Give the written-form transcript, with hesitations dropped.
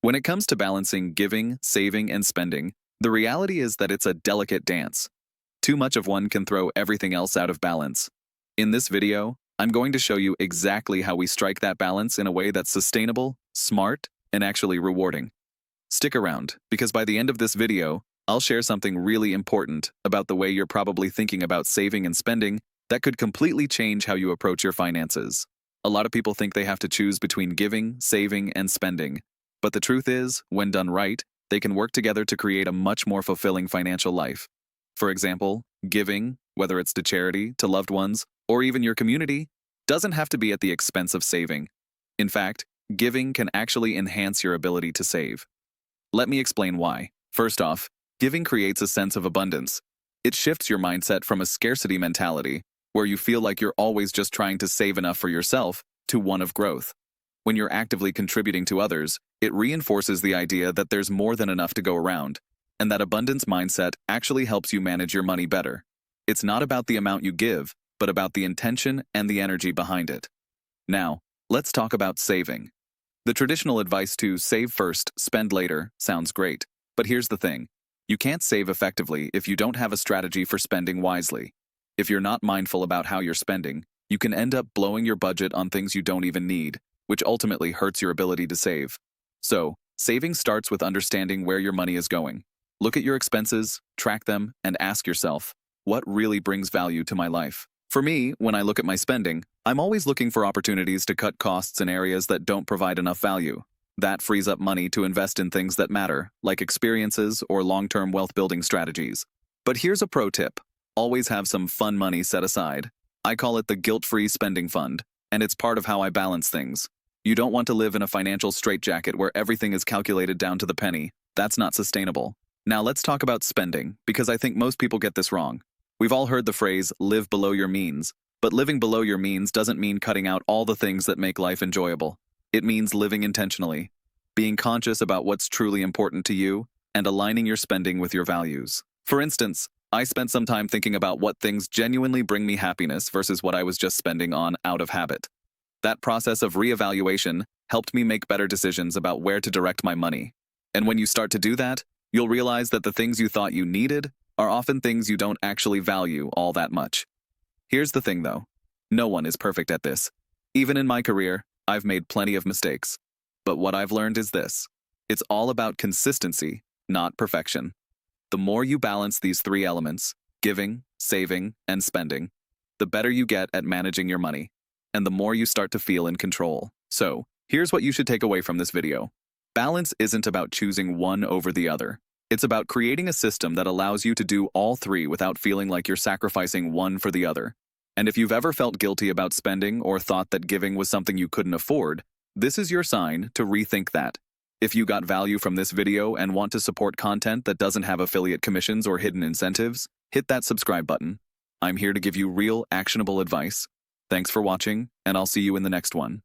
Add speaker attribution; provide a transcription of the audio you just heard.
Speaker 1: When it comes to balancing giving, saving, and spending, the reality is that it's a delicate dance. Too much of one can throw everything else out of balance. In this video, I'm going to show you exactly how we strike that balance in a way that's sustainable, smart, and actually rewarding. Stick around, because by the end of this video, I'll share something really important about the way you're probably thinking about saving and spending that could completely change how you approach your finances. A lot of people think they have to choose between giving, saving, and spending. But the truth is, when done right, they can work together to create a much more fulfilling financial life. For example, giving, whether it's to charity, to loved ones, or even your community, doesn't have to be at the expense of saving. In fact, giving can actually enhance your ability to save. Let me explain why. First off, giving creates a sense of abundance. It shifts your mindset from a scarcity mentality, where you feel like you're always just trying to save enough for yourself, to one of growth. When you're actively contributing to others, it reinforces the idea that there's more than enough to go around, and that abundance mindset actually helps you manage your money better. It's not about the amount you give, but about the intention and the energy behind it. Now, let's talk about saving. The traditional advice to save first, spend later sounds great, but here's the thing. You can't save effectively if you don't have a strategy for spending wisely. If you're not mindful about how you're spending, you can end up blowing your budget on things you don't even need, which ultimately hurts your ability to save. So, saving starts with understanding where your money is going. Look at your expenses, track them, and ask yourself, what really brings value to my life? For me, when I look at my spending, I'm always looking for opportunities to cut costs in areas that don't provide enough value. That frees up money to invest in things that matter, like experiences or long-term wealth-building strategies. But here's a pro tip. Always have some fun money set aside. I call it the guilt-free spending fund, and it's part of how I balance things. You don't want to live in a financial straitjacket where everything is calculated down to the penny. That's not sustainable. Now let's talk about spending, because I think most people get this wrong. We've all heard the phrase, live below your means, but living below your means doesn't mean cutting out all the things that make life enjoyable. It means living intentionally, being conscious about what's truly important to you, and aligning your spending with your values. For instance, I spent some time thinking about what things genuinely bring me happiness versus what I was just spending on out of habit. That process of reevaluation helped me make better decisions about where to direct my money. And when you start to do that, you'll realize that the things you thought you needed are often things you don't actually value all that much. Here's the thing though. No one is perfect at this. Even in my career, I've made plenty of mistakes. But what I've learned is this. It's all about consistency, not perfection. The more you balance these three elements, giving, saving, and spending, the better you get at managing your money, and the more you start to feel in control. So, here's what you should take away from this video. Balance isn't about choosing one over the other. It's about creating a system that allows you to do all three without feeling like you're sacrificing one for the other. And if you've ever felt guilty about spending or thought that giving was something you couldn't afford, this is your sign to rethink that. If you got value from this video and want to support content that doesn't have affiliate commissions or hidden incentives, hit that subscribe button. I'm here to give you real, actionable advice. Thanks for watching, and I'll see you in the next one.